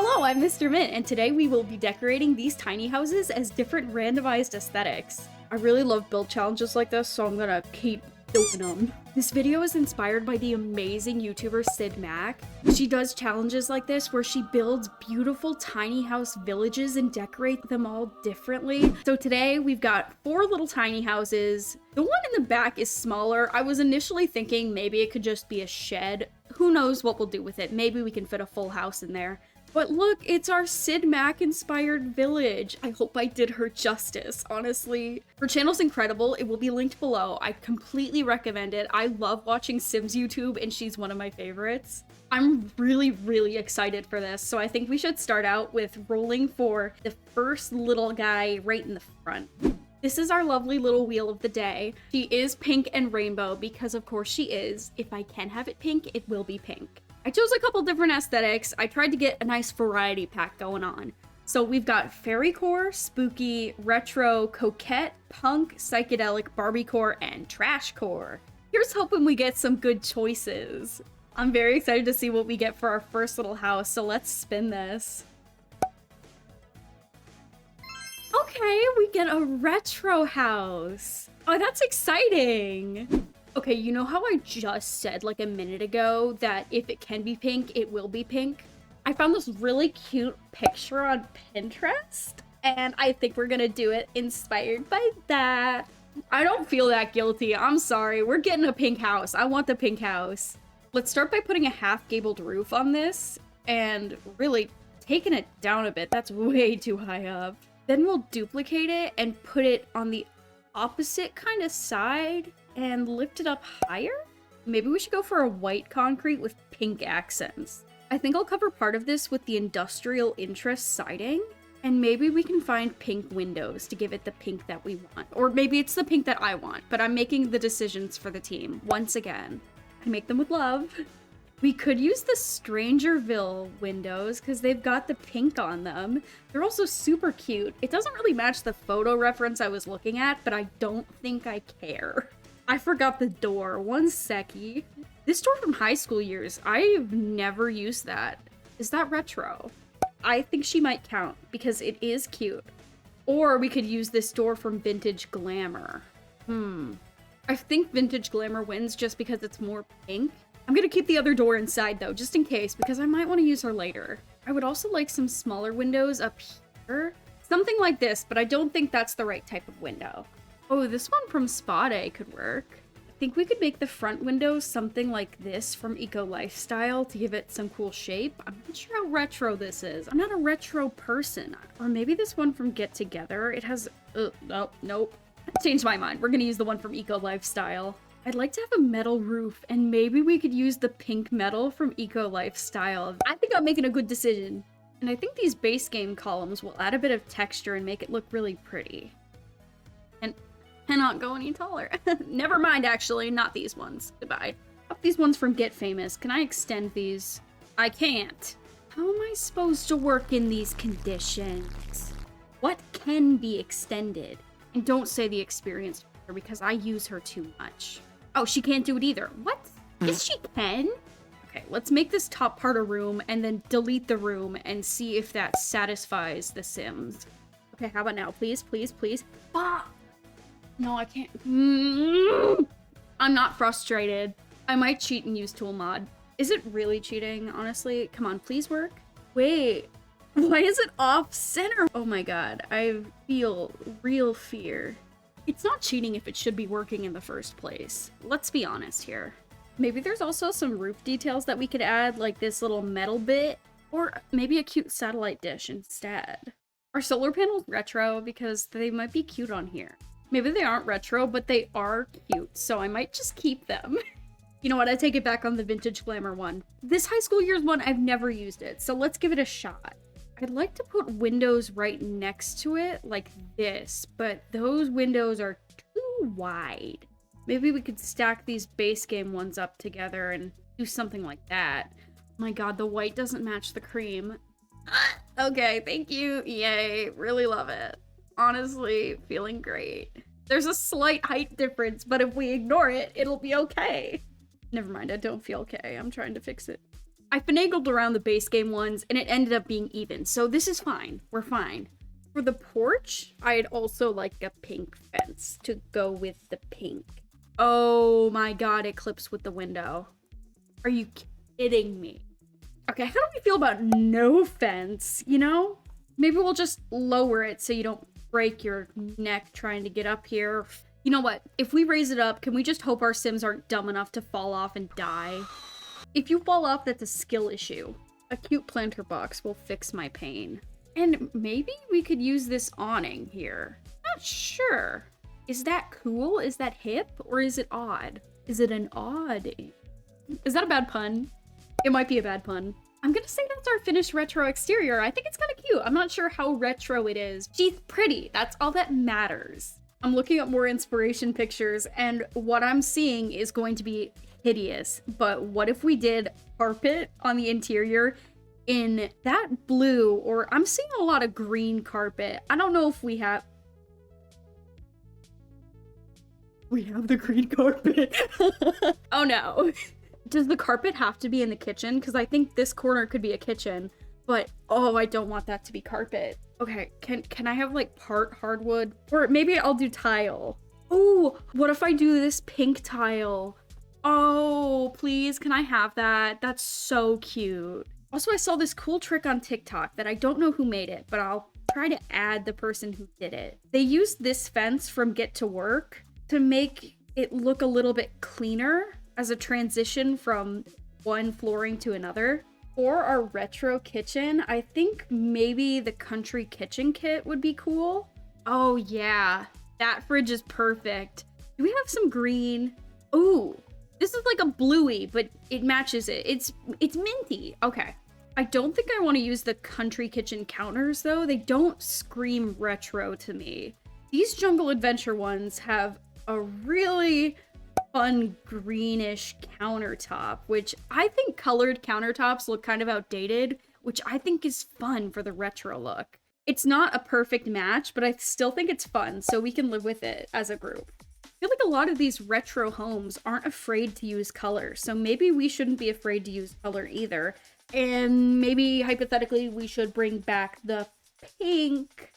Hello, I'm Mr. Mint, and today we will be decorating these tiny houses as different randomized aesthetics. I really love build challenges like this, so I'm gonna keep doing them. This video is inspired by the amazing YouTuber Syd Mac. She does challenges like this where she builds beautiful tiny house villages and decorates them all differently. So today we've got 4 little tiny houses. The one in the back is smaller. I was initially thinking maybe it could just be a shed. Who knows what we'll do with it? Maybe we can fit a full house in there. But look, it's our Syd Mac inspired village. I hope I did her justice, honestly. Her channel's incredible. It will be linked below. I completely recommend it. I love watching Sims YouTube and she's one of my favorites. I'm really excited for this. So I think we should start out with rolling for the first little guy right in the front. This is our lovely little wheel of the day. She is pink and rainbow because of course she is. If I can have it pink, it will be pink. I chose a couple different aesthetics. I tried to get a nice variety pack going on. So we've got fairycore, spooky, retro, coquette, punk, psychedelic, barbiecore, and trashcore. Here's hoping we get some good choices. I'm very excited to see what we get for our first little house, so let's spin this. Okay, we get a retro house. Oh, that's exciting. Okay, you know how I just said like a minute ago that if it can be pink, it will be pink? I found this really cute picture on Pinterest, and I think we're gonna do it inspired by that. I don't feel that guilty. I'm sorry. We're getting a pink house. I want the pink house. Let's start by putting a half-gabled roof on this and really taking it down a bit. That's way too high up. Then we'll duplicate it and put it on the opposite kind of side and lift it up higher? Maybe we should go for a white concrete with pink accents. I think I'll cover part of this with the industrial interest siding, and maybe we can find pink windows to give it the pink that we want. Or maybe it's the pink that I want, but I'm making the decisions for the team, once again. I make them with love. We could use the Strangerville windows because they've got the pink on them. They're also super cute. It doesn't really match the photo reference I was looking at, but I don't think I care. I forgot the door. One seckie. This door from high school years, I've never used that. Is that retro? I think she might count because it is cute. Or we could use this door from Vintage Glamour. I think Vintage Glamour wins just because it's more pink. I'm gonna keep the other door inside though, just in case, because I might want to use her later. I would also like some smaller windows up here. Something like this, but I don't think that's the right type of window. Oh, this one from Spa Day could work. I think we could make the front windows something like this from Eco Lifestyle to give it some cool shape. I'm not sure how retro this is. I'm not a retro person. Or maybe this one from Get Together. It has... nope. I changed my mind. We're gonna use the one from Eco Lifestyle. I'd like to have a metal roof, and maybe we could use the pink metal from Eco Lifestyle. I think I'm making a good decision. And I think these base game columns will add a bit of texture and make it look really pretty. And cannot go any taller. Never mind, actually, not these ones. Goodbye. Up these ones from Get Famous. Can I extend these? I can't. How am I supposed to work in these conditions? What can be extended? And don't say the experienced her because I use her too much. Oh, she can't do it either. What? Yes, she can. Okay, let's make this top part a room and then delete the room and see if that satisfies the Sims. Okay, how about now? Please. Ah! No, I can't. I'm not frustrated. I might cheat and use tool mod. Is it really cheating, honestly? Come on, please work. Wait, why is it off center? Oh my god, I feel real fear. It's not cheating if it should be working in the first place. Let's be honest here. Maybe there's also some roof details that we could add, like this little metal bit, or maybe a cute satellite dish instead. Are solar panels retro? Because they might be cute on here. Maybe they aren't retro, but they are cute, so I might just keep them. You know what, I take it back on the Vintage Glamour one. This high school years one, I've never used it, so let's give it a shot. I'd like to put windows right next to it, like this, but those windows are too wide. Maybe we could stack these base game ones up together and do something like that. My god, the white doesn't match the cream. Okay, thank you. Yay, really love it. Honestly, feeling great. There's a slight height difference, but if we ignore it, it'll be okay. Never mind, I don't feel okay. I'm trying to fix it. I finagled around the base game ones and it ended up being even. So this is fine. We're fine. For the porch, I'd also like a pink fence to go with the pink. Oh my god, it clips with the window. Are you kidding me? Okay, how do we feel about no fence, you know? Maybe we'll just lower it so you don't break your neck trying to get up here. You know what? If we raise it up, can we just hope our Sims aren't dumb enough to fall off and die? If you fall off, that's a skill issue. A cute planter box will fix my pain. And maybe we could use this awning here. Not sure. Is that cool? Is that hip? Or is it odd? Is it an odd? Is that a bad pun? It might be a bad pun. I'm gonna say that's our finished retro exterior. I think it's kind of cute. I'm not sure how retro it is. She's pretty. That's all that matters. I'm looking at more inspiration pictures and what I'm seeing is going to be hideous. But what if we did carpet on the interior in that blue, or I'm seeing a lot of green carpet. I don't know if we have the green carpet. Oh no. Does the carpet have to be in the kitchen? Because I think this corner could be a kitchen, but oh, I don't want that to be carpet. Okay, can I have like part hardwood? Or maybe I'll do tile. Oh, what if I do this pink tile? Oh, please, can I have that? That's so cute. Also, I saw this cool trick on TikTok that I don't know who made it, but I'll try to add the person who did it. They used this fence from Get to Work to make it look a little bit cleaner as a transition from one flooring to another. For our retro kitchen, I think maybe the country kitchen kit would be cool. Oh yeah, that fridge is perfect. Do we have some green? Ooh, this is like a bluey, but it matches it. It's minty. Okay. I don't think I want to use the country kitchen counters though. They don't scream retro to me. These Jungle Adventure ones have a really fun greenish countertop, which I think colored countertops look kind of outdated, which I think is fun for the retro look. It's not a perfect match, but I still think it's fun, so we can live with it as a group. I feel like a lot of these retro homes aren't afraid to use color, so maybe we shouldn't be afraid to use color either. And maybe, hypothetically, we should bring back the pink.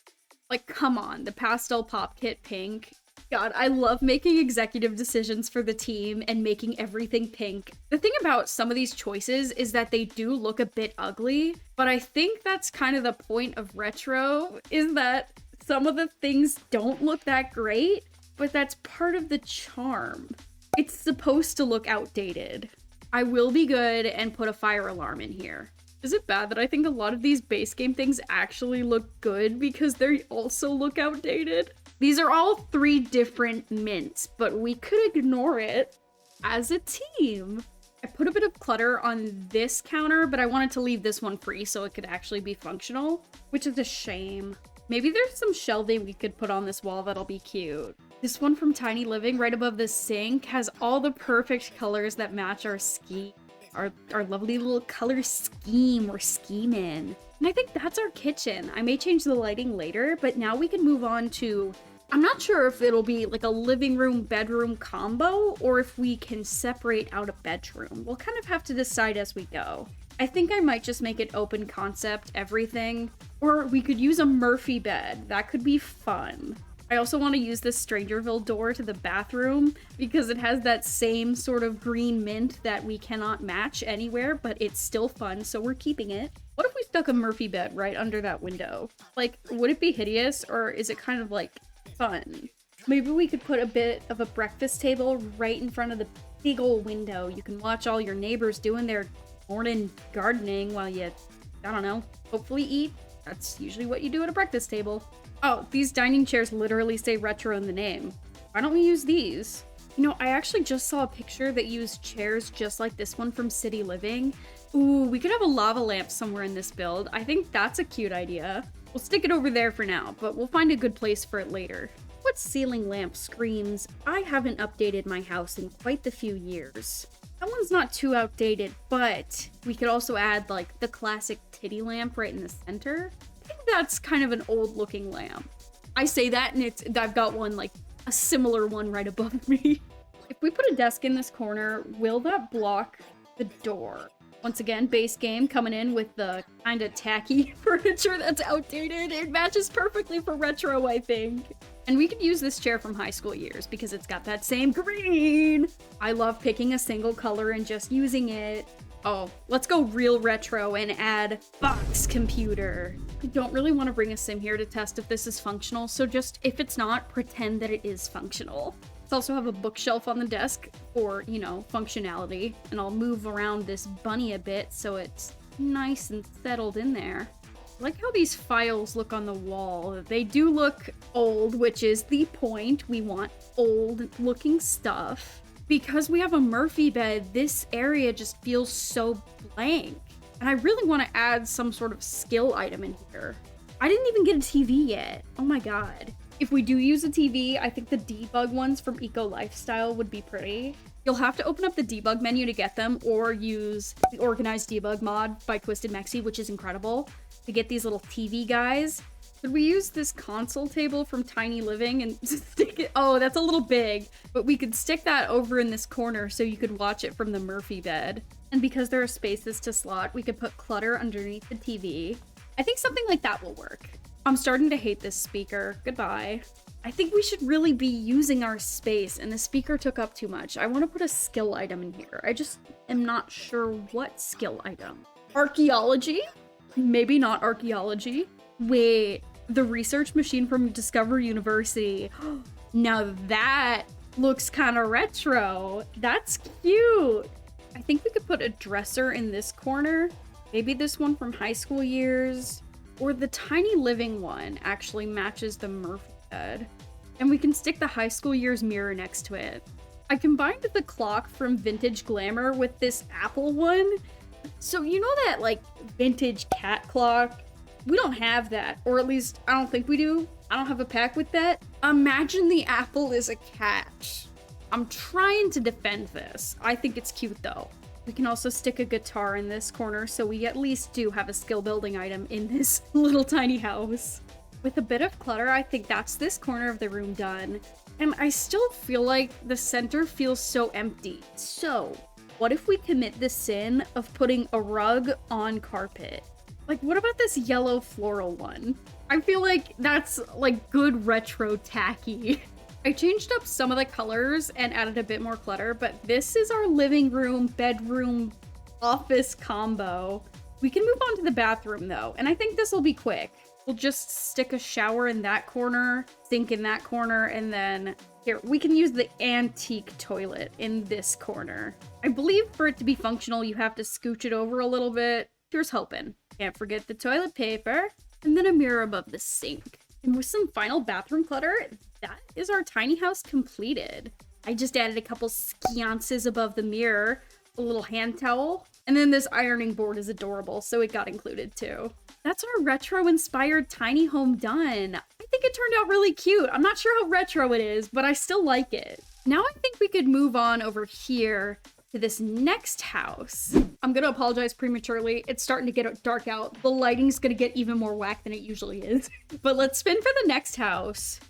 Like, come on, the pastel pop kit pink. God, I love making executive decisions for the team and making everything pink. The thing about some of these choices is that they do look a bit ugly, but I think that's kind of the point of retro, is that some of the things don't look that great, but that's part of the charm. It's supposed to look outdated. I will be good and put a fire alarm in here. Is it bad that I think a lot of these base game things actually look good because they also look outdated? These are all 3 different mints, but we could ignore it as a team. I put a bit of clutter on this counter, but I wanted to leave this one free so it could actually be functional, which is a shame. Maybe there's some shelving we could put on this wall that'll be cute. This one from Tiny Living right above the sink has all the perfect colors that match our scheme. Our lovely little color scheme we're scheming. And I think that's our kitchen. I may change the lighting later, but now we can move on to, I'm not sure if it'll be like a living room, bedroom combo, or if we can separate out a bedroom. We'll kind of have to decide as we go. I think I might just make it open concept, everything. Or we could use a Murphy bed. That could be fun. I also want to use this Strangerville door to the bathroom because it has that same sort of green mint that we cannot match anywhere, but it's still fun, so we're keeping it. What if we stuck a Murphy bed right under that window? Like, would it be hideous, or is it kind of like fun? Maybe we could put a bit of a breakfast table right in front of the big old window. You can watch all your neighbors doing their morning gardening while you, I don't know, hopefully eat. That's usually what you do at a breakfast table. Oh, these dining chairs literally say retro in the name. Why don't we use these? You know, I actually just saw a picture that used chairs just like this one from City Living. Ooh, we could have a lava lamp somewhere in this build. I think that's a cute idea. We'll stick it over there for now, but we'll find a good place for it later. What ceiling lamp screams, I haven't updated my house in quite the few years? That one's not too outdated, but we could also add like the classic titty lamp right in the center. I think that's kind of an old looking lamp. I say that and I've got one, like a similar one right above me. If we put a desk in this corner, will that block the door? Once again, base game coming in with the kind of tacky furniture that's outdated. It matches perfectly for retro, I think. And we could use this chair from high school years because it's got that same green. I love picking a single color and just using it. Oh, let's go real retro and add box computer. I don't really want to bring a sim here to test if this is functional, so just, if it's not, pretend that it is functional. Let's also have a bookshelf on the desk for, you know, functionality, and I'll move around this bunny a bit so it's nice and settled in there. I like how these files look on the wall. They do look old, which is the point. We want old-looking stuff. Because we have a Murphy bed, this area just feels so blank. And I really want to add some sort of skill item in here. I didn't even get a TV yet. Oh my god. If we do use a TV, I think the debug ones from Eco Lifestyle would be pretty. You'll have to open up the debug menu to get them, or use the organized debug mod by Twisted Mexi, which is incredible, to get these little TV guys. Could we use this console table from Tiny Living and stick it? Oh, that's a little big, but we could stick that over in this corner so you could watch it from the Murphy bed. And because there are spaces to slot, we could put clutter underneath the TV. I think something like that will work. I'm starting to hate this speaker. Goodbye. I think we should really be using our space, and the speaker took up too much. I want to put a skill item in here. I just am not sure what skill item. Archaeology? Maybe not archaeology. Wait, the research machine from Discover University. Now that looks kind of retro. That's cute. I think we could put a dresser in this corner. Maybe this one from high school years. Or the Tiny Living one actually matches the Murphy bed. And we can stick the high school years mirror next to it. I combined the clock from Vintage Glamour with this Apple one. So you know that like vintage cat clock? We don't have that, or at least I don't think we do. I don't have a pack with that. Imagine the apple is a cat. I'm trying to defend this. I think it's cute though. We can also stick a guitar in this corner, so we at least do have a skill building item in this little tiny house. With a bit of clutter, I think that's this corner of the room done. And I still feel like the center feels so empty. So, what if we commit the sin of putting a rug on carpet? Like, what about this yellow floral one? I feel like that's like good retro tacky. I changed up some of the colors and added a bit more clutter, but this is our living room, bedroom, office combo. We can move on to the bathroom though, and I think this will be quick. We'll just stick a shower in that corner, sink in that corner, and then here, we can use the antique toilet in this corner. I believe for it to be functional, you have to scooch it over a little bit. Here's hoping. Can't forget the toilet paper, and then a mirror above the sink. And with some final bathroom clutter, that is our tiny house completed. I just added a couple sconces above the mirror, a little hand towel, and then this ironing board is adorable, so it got included too. That's our retro-inspired tiny home done. I think it turned out really cute. I'm not sure how retro it is, but I still like it. Now I think we could move on over here to this next house. I'm gonna apologize prematurely. It's starting to get dark out. The lighting's gonna get even more whack than it usually is. But let's spin for the next house.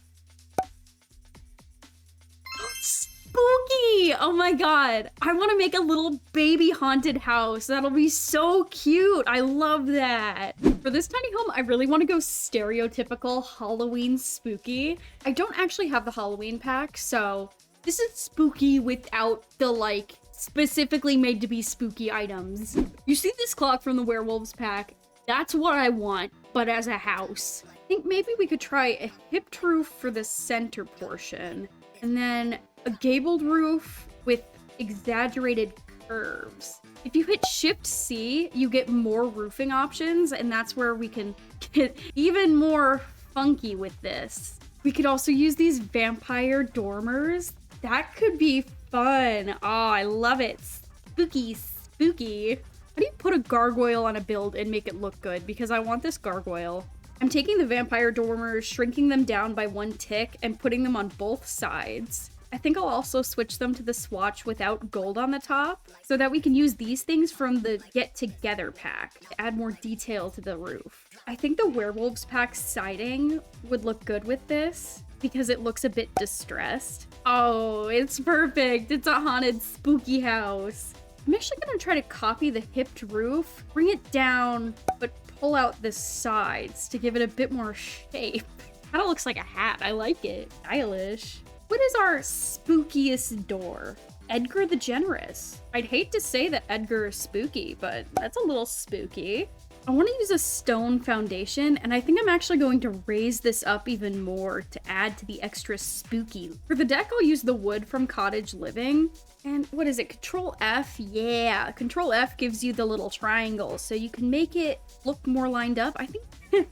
Spooky! Oh my god. I want to make a little baby haunted house. That'll be so cute. I love that. For this tiny home, I really want to go stereotypical Halloween spooky. I don't actually have the Halloween pack, so this is spooky without the like specifically made to be spooky items. You see this clock from the werewolves pack? That's what I want, but as a house. I think maybe we could try a hipped roof for the center portion, and then a gabled roof with exaggerated curves. If you hit Shift C, you get more roofing options, and that's where we can get even more funky with this. We could also use these vampire dormers. That could be fun. Oh, I love it. Spooky, spooky. How do you put a gargoyle on a build and make it look good? Because I want this gargoyle. I'm taking the vampire dormers, shrinking them down by 1 tick, and putting them on both sides. I think I'll also switch them to the swatch without gold on the top, so that we can use these things from the Get Together pack to add more detail to the roof. I think the werewolves pack siding would look good with this, because it looks a bit distressed. Oh, it's perfect. It's a haunted spooky house. I'm actually gonna try to copy the hipped roof, bring it down, but pull out the sides to give it a bit more shape. Kind of looks like a hat. I like it. Stylish. What is our spookiest door? Edgar the Generous. I'd hate to say that Edgar is spooky, but that's a little spooky. I want to use a stone foundation, and I think I'm actually going to raise this up even more to add to the extra spooky. For the deck, I'll use the wood from Cottage Living. And what is it? Control F? Yeah, Control F gives you the little triangle, so you can make it look more lined up. I think,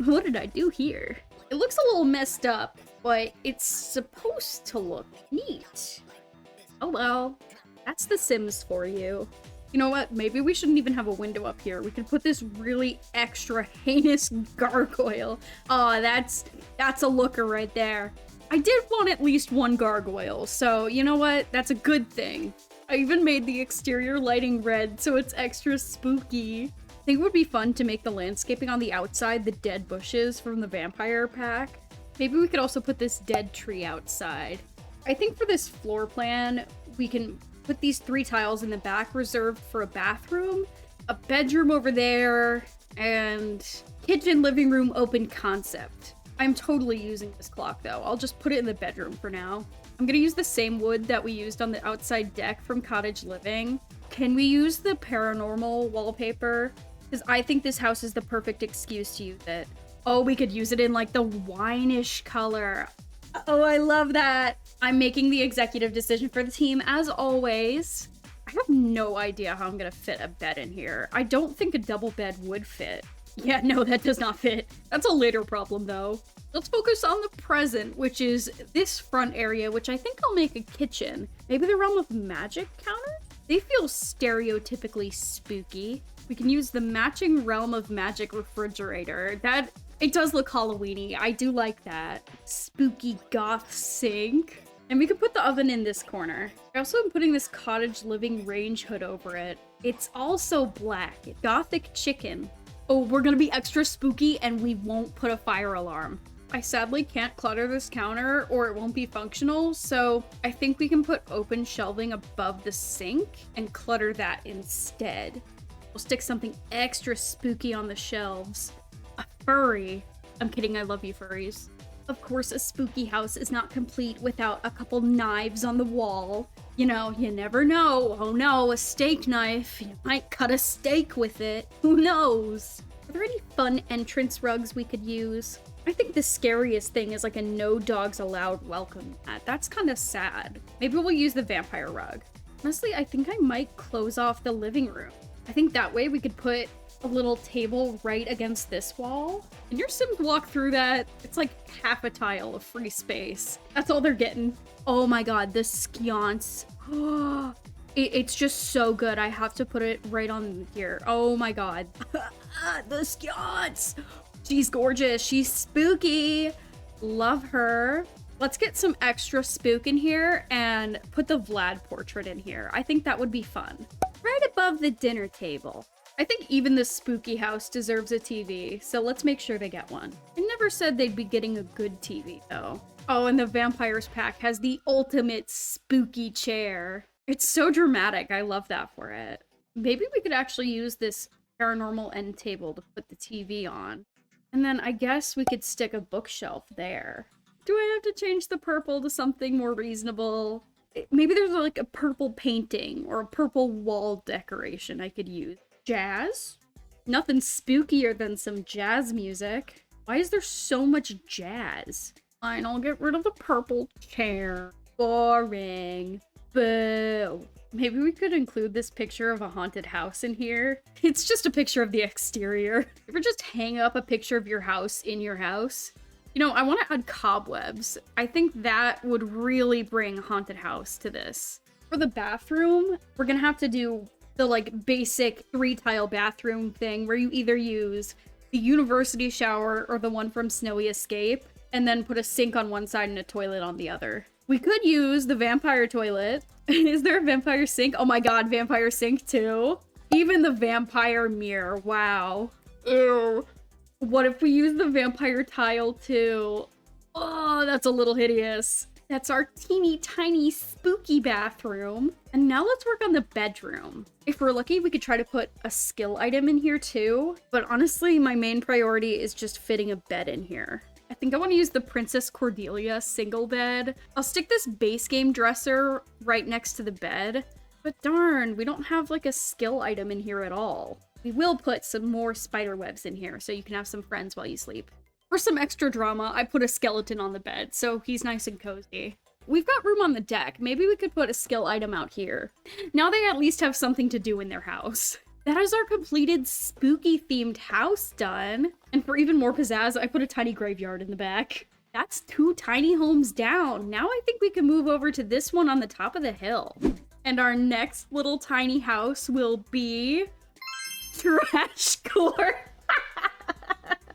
what did I do here? It looks a little messed up, but it's supposed to look neat. Oh well, that's The Sims for you. You know what? Maybe we shouldn't even have a window up here. We could put this really extra heinous gargoyle. Oh, that's a looker right there. I did want at least one gargoyle, so you know what? That's a good thing. I even made the exterior lighting red, so it's extra spooky. I think it would be fun to make the landscaping on the outside the dead bushes from the vampire pack. Maybe we could also put this dead tree outside. I think for this floor plan, we can put these 3 tiles in the back reserved for a bathroom, a bedroom over there, and kitchen, living room, open concept. I'm totally using this clock though. I'll just put it in the bedroom for now. I'm gonna use the same wood that we used on the outside deck from Cottage Living. Can we use the paranormal wallpaper? Because I think this house is the perfect excuse to use it. Oh, we could use it in like the wine-ish color. Oh, I love that. I'm making the executive decision for the team as always. I have no idea how I'm gonna fit a bed in here. I don't think a double bed would fit. Yeah, no, that does not fit. That's a later problem though. Let's focus on the present, which is this front area, which I think I'll make a kitchen. Maybe the Realm of Magic counter? They feel stereotypically spooky. We can use the matching Realm of Magic refrigerator. It does look Halloween-y. I do like that. Spooky goth sink. And we could put the oven in this corner. I also am putting this Cottage Living range hood over it. It's also black. Gothic chicken. Oh, we're gonna be extra spooky and we won't put a fire alarm. I sadly can't clutter this counter or it won't be functional, so I think we can put open shelving above the sink and clutter that instead. We'll stick something extra spooky on the shelves. A furry. I'm kidding, I love you furries. Of course, a spooky house is not complete without a couple knives on the wall. You know, you never know. Oh no, a steak knife. You might cut a steak with it. Who knows? Are there any fun entrance rugs we could use? I think the scariest thing is like a no dogs allowed welcome mat. That's kind of sad. Maybe we'll use the vampire rug. Honestly, I think I might close off the living room. I think that way we could put a little table right against this wall. And your Sims walk through that, it's like half a tile of free space. That's all they're getting. Oh my god, the sconce. Oh, it's just so good. I have to put it right on here. Oh my god. The sconce. She's gorgeous. She's spooky. Love her. Let's get some extra spook in here and put the Vlad portrait in here. I think that would be fun. Right above the dinner table. I think even the spooky house deserves a TV, so let's make sure they get one. I never said they'd be getting a good TV, though. Oh, and the Vampires pack has the ultimate spooky chair. It's so dramatic. I love that for it. Maybe we could actually use this paranormal end table to put the TV on. And then I guess we could stick a bookshelf there. Do I have to change the purple to something more reasonable? Maybe there's like a purple painting or a purple wall decoration I could use. Jazz? Nothing spookier than some jazz music. Why is there so much jazz? Fine, I'll get rid of the purple chair. Boring. Boo. Maybe we could include this picture of a haunted house in here. It's just a picture of the exterior. Ever just hang up a picture of your house in your house? You know, I want to add cobwebs. I think that would really bring haunted house to this. For the bathroom, we're gonna have to do the like basic 3-tile bathroom thing where you either use the university shower or the one from Snowy Escape and then put a sink on one side and a toilet on the other. We could use the vampire toilet. Is there a vampire sink? Oh my god, vampire sink too. Even the vampire mirror, wow. Ew. What if we use the vampire tile too? Oh, that's a little hideous. That's our teeny tiny spooky bathroom. And now let's work on the bedroom. If we're lucky, we could try to put a skill item in here too. But honestly, my main priority is just fitting a bed in here. I think I want to use the Princess Cordelia single bed. I'll stick this base game dresser right next to the bed. But darn, we don't have like a skill item in here at all. We will put some more spider webs in here so you can have some friends while you sleep. For some extra drama, I put a skeleton on the bed, so he's nice and cozy. We've got room on the deck. Maybe we could put a skill item out here. Now they at least have something to do in their house. That is our completed spooky-themed house done. And for even more pizzazz, I put a tiny graveyard in the back. That's 2 tiny homes down. Now I think we can move over to this one on the top of the hill. And our next little tiny house will be... trashcore.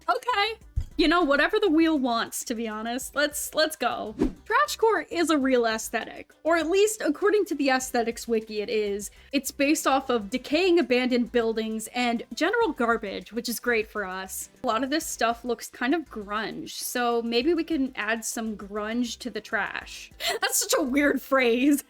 Okay. You know, whatever the wheel wants, to be honest. Let's go. Trashcore is a real aesthetic, or at least according to the aesthetics wiki it is. It's based off of decaying abandoned buildings and general garbage, which is great for us. A lot of this stuff looks kind of grunge, so maybe we can add some grunge to the trash. That's such a weird phrase.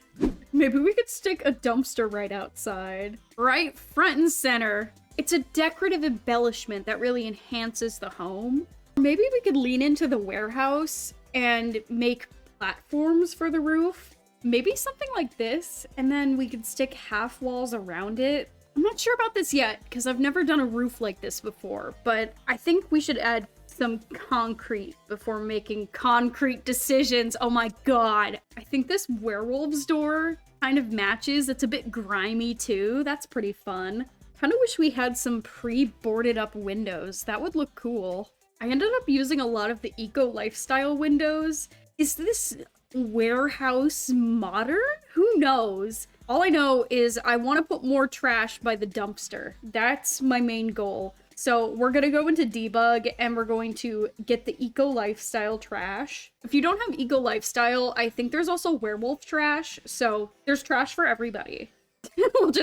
Maybe we could stick a dumpster right outside. Right front and center. It's a decorative embellishment that really enhances the home. Maybe we could lean into the warehouse and make platforms for the roof. Maybe something like this, and then we could stick half walls around it. I'm not sure about this yet, because I've never done a roof like this before, but I think we should add some concrete before making concrete decisions. Oh my god. I think this werewolf's door kind of matches. It's a bit grimy too. That's pretty fun. Kind of wish we had some pre-boarded up windows. That would look cool. I ended up using a lot of the eco lifestyle windows. Is this warehouse modern? Who knows? All I know is I want to put more trash by the dumpster. That's my main goal. So we're going to go into debug and we're going to get the eco lifestyle trash. If you don't have eco lifestyle, I think there's also werewolf trash. So there's trash for everybody. We'll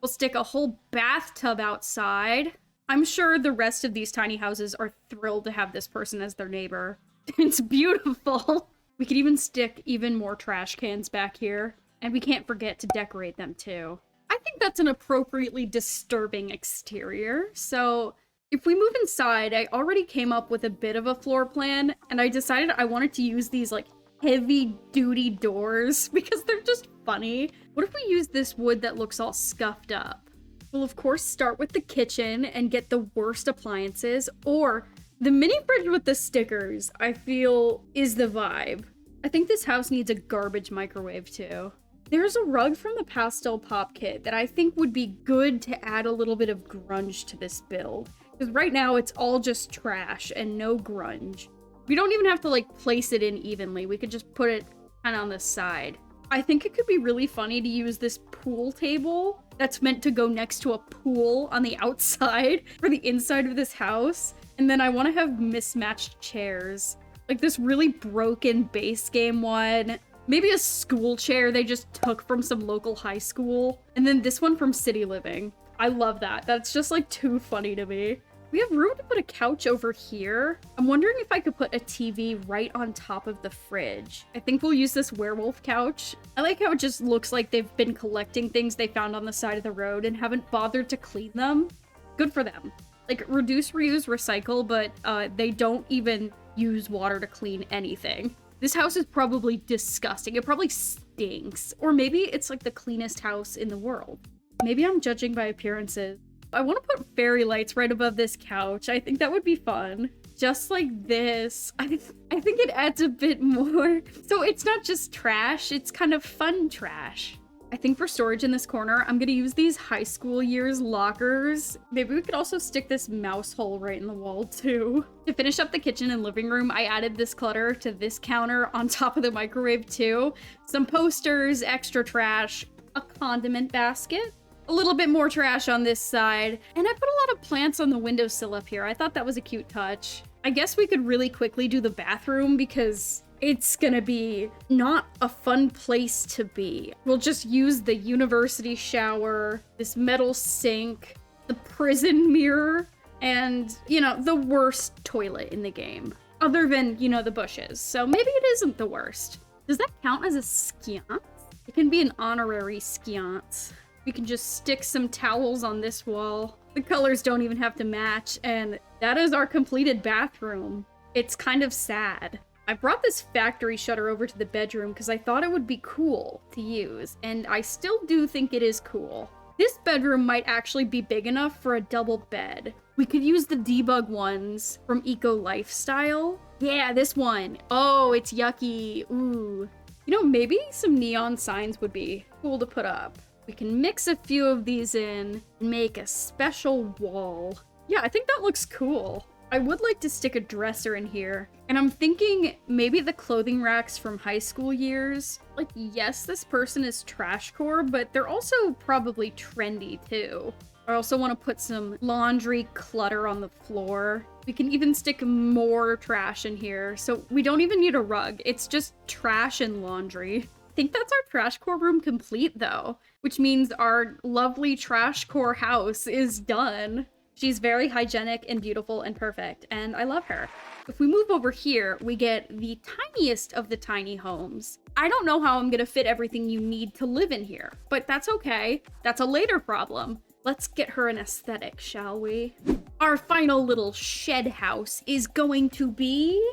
stick a whole bathtub outside. I'm sure the rest of these tiny houses are thrilled to have this person as their neighbor. It's beautiful. We could even stick even more trash cans back here. And we can't forget to decorate them too. I think that's an appropriately disturbing exterior. So if we move inside, I already came up with a bit of a floor plan. And I decided I wanted to use these like heavy duty doors because they're just funny. What if we use this wood that looks all scuffed up? We'll of course start with the kitchen and get the worst appliances, or the mini fridge with the stickers, I feel is the vibe. I think this house needs a garbage microwave too. There's a rug from the Pastel Pop kit that I think would be good to add a little bit of grunge to this build. Because right now it's all just trash and no grunge. We don't even have to like place it in evenly. We could just put it kind of on the side. I think it could be really funny to use this pool table that's meant to go next to a pool on the outside for the inside of this house. And then I want to have mismatched chairs. Like this really broken base game one. Maybe a school chair they just took from some local high school. And then this one from City Living. I love that. That's just like too funny to me. We have room to put a couch over here. I'm wondering if I could put a TV right on top of the fridge. I think we'll use this werewolf couch. I like how it just looks like they've been collecting things they found on the side of the road and haven't bothered to clean them. Good for them. Like, reduce, reuse, recycle, but they don't even use water to clean anything. This house is probably disgusting. It probably stinks. Or maybe it's like the cleanest house in the world. Maybe I'm judging by appearances. I want to put fairy lights right above this couch. I think that would be fun. Just like this. I think it adds a bit more. So it's not just trash, it's kind of fun trash. I think for storage in this corner, I'm gonna use these high school years lockers. Maybe we could also stick this mouse hole right in the wall too. To finish up the kitchen and living room, I added this clutter to this counter on top of the microwave too. Some posters, extra trash, a condiment basket. A little bit more trash on this side. And I put a lot of plants on the windowsill up here. I thought that was a cute touch. I guess we could really quickly do the bathroom because it's gonna be not a fun place to be. We'll just use the university shower, this metal sink, the prison mirror, and, you know, the worst toilet in the game. Other than, you know, the bushes. So maybe it isn't the worst. Does that count as a science? It can be an honorary science. We can just stick some towels on this wall. The colors don't even have to match, and that is our completed bathroom. It's kind of sad. I brought this factory shutter over to the bedroom because I thought it would be cool to use, and I still do think it is cool. This bedroom might actually be big enough for a double bed. We could use the debug ones from Eco Lifestyle. Yeah, this one. Oh, it's yucky. Ooh. You know, maybe some neon signs would be cool to put up. We can mix a few of these in and make a special wall. Yeah, I think that looks cool. I would like to stick a dresser in here. And I'm thinking maybe the clothing racks from high school years. Like, yes, this person is trashcore, but they're also probably trendy too. I also want to put some laundry clutter on the floor. We can even stick more trash in here, so we don't even need a rug. It's just trash and laundry. I think that's our trashcore room complete though, which means our lovely trashcore house is done. She's very hygienic and beautiful and perfect, and I love her. If we move over here, we get the tiniest of the tiny homes. I don't know how I'm gonna fit everything you need to live in here, but that's okay. That's a later problem. Let's get her an aesthetic, shall we? Our final little shed house is going to be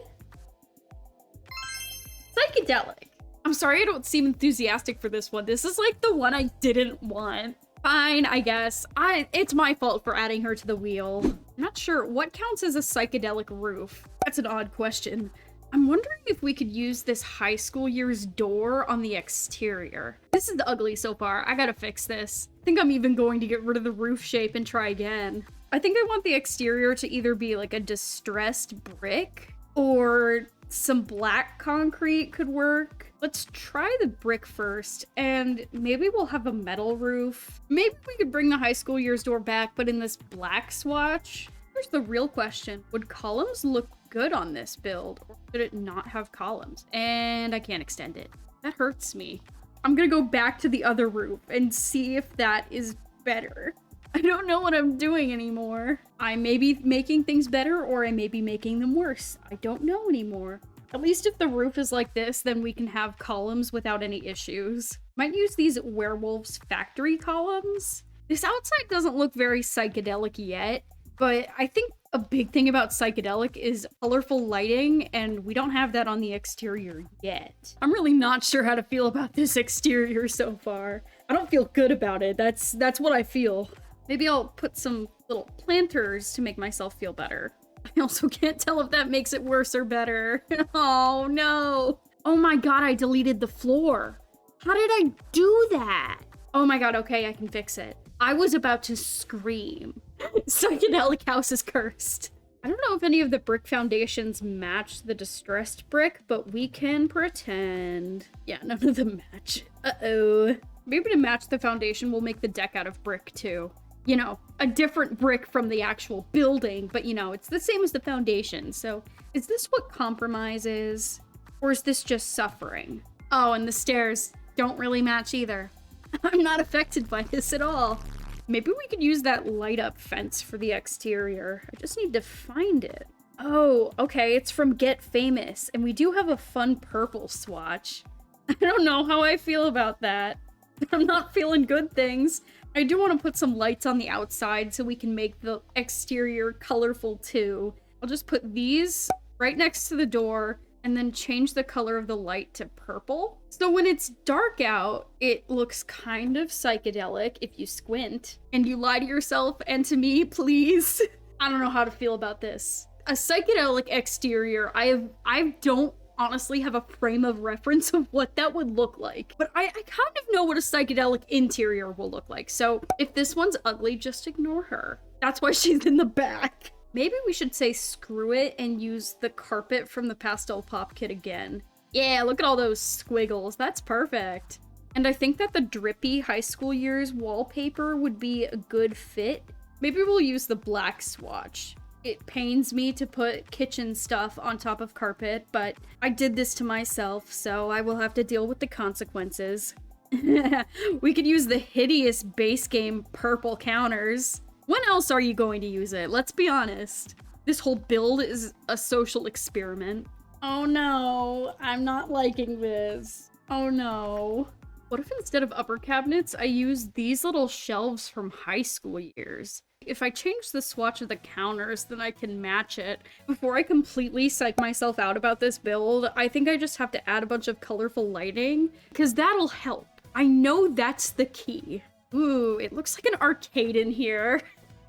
psychedelic. I'm sorry I don't seem enthusiastic for this one. This is like the one I didn't want. Fine, I guess. It's my fault for adding her to the wheel. I'm not sure what counts as a psychedelic roof. That's an odd question. I'm wondering if we could use this high school year's door on the exterior. This is the ugly so far. I gotta fix this. I think I'm even going to get rid of the roof shape and try again. I think I want the exterior to either be like a distressed brick or some black concrete could work. Let's try the brick first, and maybe we'll have a metal roof. Maybe we could bring the high school year's door back, but in this black swatch. Here's the real question. Would columns look good on this build, or should it not have columns? And I can't extend it. That hurts me. I'm gonna go back to the other roof and see if that is better. I don't know what I'm doing anymore. I may be making things better, or I may be making them worse. I don't know anymore. At least if the roof is like this, then we can have columns without any issues. Might use these werewolves factory columns. This outside doesn't look very psychedelic yet, but I think a big thing about psychedelic is colorful lighting, and we don't have that on the exterior yet. I'm really not sure how to feel about this exterior so far. I don't feel good about it. That's what I feel. Maybe I'll put some little planters to make myself feel better. I also can't tell if that makes it worse or better. Oh no. Oh my god, I deleted the floor. How did I do that? Oh my god, okay, I can fix it. I was about to scream. Psychedelic house is cursed. I don't know if any of the brick foundations match the distressed brick, but we can pretend. Yeah, none of them match. Uh-oh. Maybe to match the foundation, we'll make the deck out of brick too. You know, a different brick from the actual building, but you know, it's the same as the foundation. So is this what compromise is? Or is this just suffering? Oh, and the stairs don't really match either. I'm not affected by this at all. Maybe we could use that light up fence for the exterior. I just need to find it. Oh, okay, it's from Get Famous, and we do have a fun purple swatch. I don't know how I feel about that. I'm not feeling good things. I do want to put some lights on the outside so we can make the exterior colorful too. I'll just put these right next to the door and then change the color of the light to purple. So when it's dark out, it looks kind of psychedelic if you squint. And you lie to yourself and to me, please. I don't know how to feel about this. A psychedelic exterior, I don't honestly have a frame of reference of what that would look like. But I kind of know what a psychedelic interior will look like. So if this one's ugly, just ignore her. That's why she's in the back. Maybe we should say screw it and use the carpet from the Pastel Pop kit again. Yeah, look at all those squiggles. That's perfect. And I think that the drippy high school years wallpaper would be a good fit. Maybe we'll use the black swatch. It pains me to put kitchen stuff on top of carpet, but I did this to myself, so I will have to deal with the consequences. We could use the hideous base game purple counters. When else are you going to use it? Let's be honest. This whole build is a social experiment. Oh no, I'm not liking this. Oh no. What if instead of upper cabinets, I use these little shelves from high school years? If I change the swatch of the counters, then I can match it. Before I completely psych myself out about this build, I think I just have to add a bunch of colorful lighting, because that'll help. I know that's the key. Ooh, it looks like an arcade in here.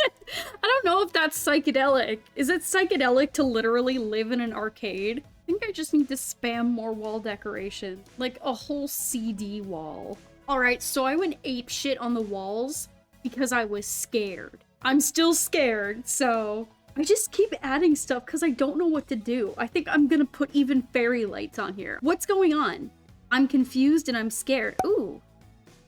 I don't know if that's psychedelic. Is it psychedelic to literally live in an arcade? I think I just need to spam more wall decoration, like a whole CD wall. All right, so I went apeshit on the walls because I was scared. I'm still scared, so I just keep adding stuff because I don't know what to do. I think I'm gonna put even fairy lights on here. What's going on? I'm confused and I'm scared. Ooh,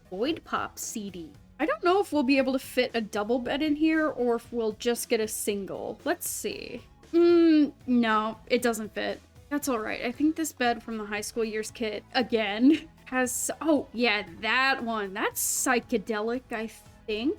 Void Pop CD. I don't know if we'll be able to fit a double bed in here or if we'll just get a single. Let's see. No, it doesn't fit. That's all right. I think this bed from the high school years kit, again, has, oh yeah, that one. That's psychedelic, I think.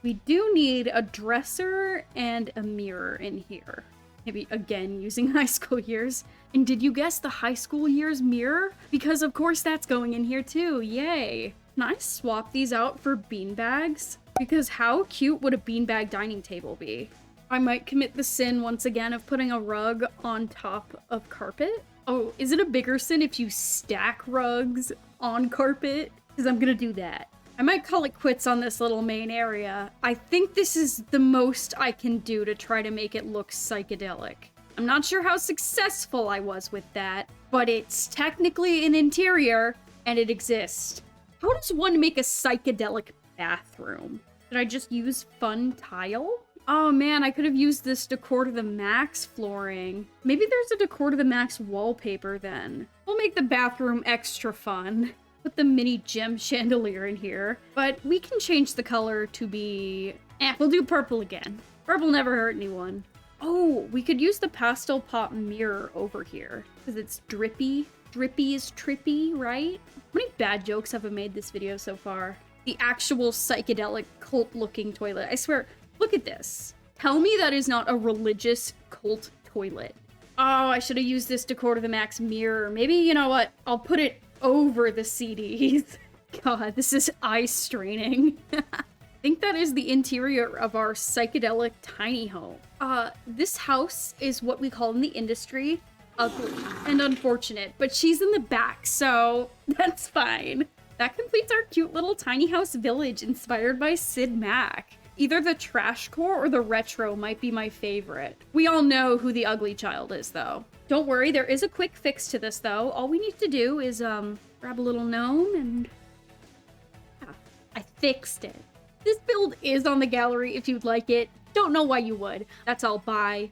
We do need a dresser and a mirror in here. Maybe again using high school years. And did you guess the high school years mirror? Because of course that's going in here too, yay. Can I swap these out for beanbags? Because how cute would a beanbag dining table be? I might commit the sin once again of putting a rug on top of carpet. Oh, is it a bigger sin if you stack rugs on carpet? Because I'm gonna do that. I might call it quits on this little main area. I think this is the most I can do to try to make it look psychedelic. I'm not sure how successful I was with that, but it's technically an interior and it exists. How does one make a psychedelic bathroom? Did I just use fun tile? Oh man, I could have used this decor to the max flooring. Maybe there's a decor to the max wallpaper then. We'll make the bathroom extra fun. Put the mini gem chandelier in here. But we can change the color to be... we'll do purple again. Purple never hurt anyone. Oh, we could use the pastel pop mirror over here. Because it's drippy. Drippy is trippy, right? How many bad jokes have I made this video so far? The actual psychedelic cult-looking toilet. I swear, look at this. Tell me that is not a religious cult toilet. Oh, I should have used this decor to the max mirror. Maybe, you know what? I'll put it over the CDs. God, this is eye-straining. I think that is the interior of our psychedelic tiny home. This house is what we call in the industry ugly and unfortunate, but she's in the back, so that's fine. That completes our cute little tiny house village inspired by Syd Mac. Either the trashcore or the retro might be my favorite. We all know who the ugly child is, though. Don't worry, there is a quick fix to this, though. All we need to do is, grab a little gnome and... yeah, I fixed it. This build is on the gallery if you'd like it. Don't know why you would. That's all. Bye.